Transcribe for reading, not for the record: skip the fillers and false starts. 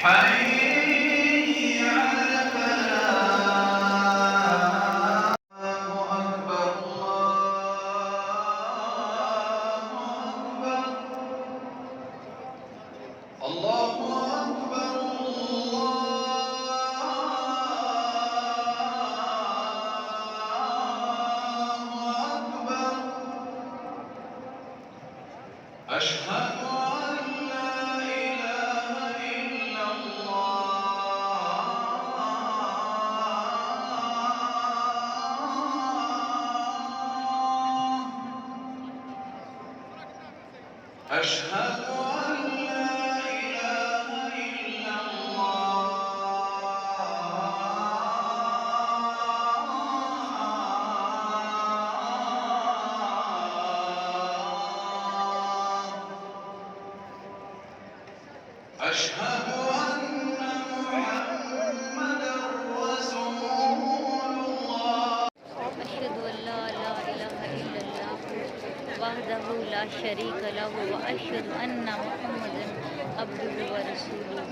حي على الفلاح. الله أكبر الله أكبر. أشهد أن لا إله إلا الله. أشهد أن لا إله إلا الله. أشهد أن محمدًا رسول الله. أشهد أن لا إله إلا الله وحده لا شريك له وأشهد أن محمدا عبده ورسوله.